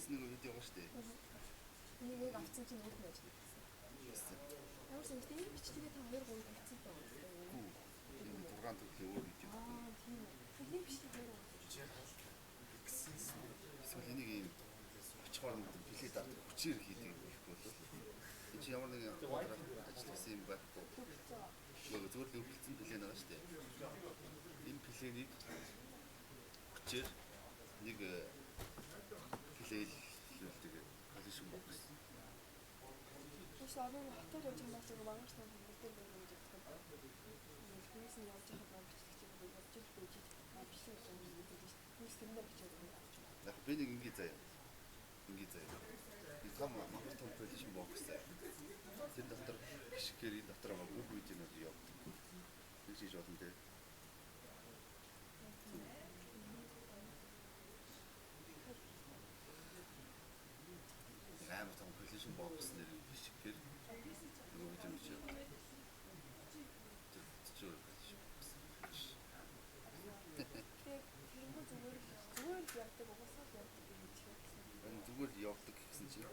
Бизнес нэг үед яваа штэ. Энийг яг авцсан чинь өөр байж байсан. Ямар ч юм энэ бичлэгээ та 2 3 тавьсан таа. Энэ програм төрлийн өөр үед юм. Тийм үү. Энийг бичлэгээ 2 Эсвэл энийг ийм очихоор нэг билет авдаг хүчээр хийдэг юм болохгүй бол энэ чи ямар нэгэн програм ажилласан юм байхгүй. Зүгээр л өвлцэн план байгаа штэ. Энэ планийг хүчээр нэг плейлэлдэг коллишн бокс. Тэс одоо хотоор явж байгаа нэг магаш тань хэлдэг байх юм гэж боддог. Хүмүүс нь явж байгаа бичлэгчид явж ирэх үед бичлэг юм гэдэг чинь хүмүүс тэрнээ бичээд байгаа. Яг би нэг ингэ заяа. Ингэ заяа. Би том магаш том коллишн бокс. Тэр дотор гişгээр энэ дотор байгаа бүх видеонууд явдаг. Нэг шиг болно дээ. Амар том коллишн бокс нэр гişгээр нөгөө видео хийж явдаг. Тэр зүгээр л явдаг угаасаа л явдаг гэж хэлсэн. зүгээр л явдаг гэсэн чинь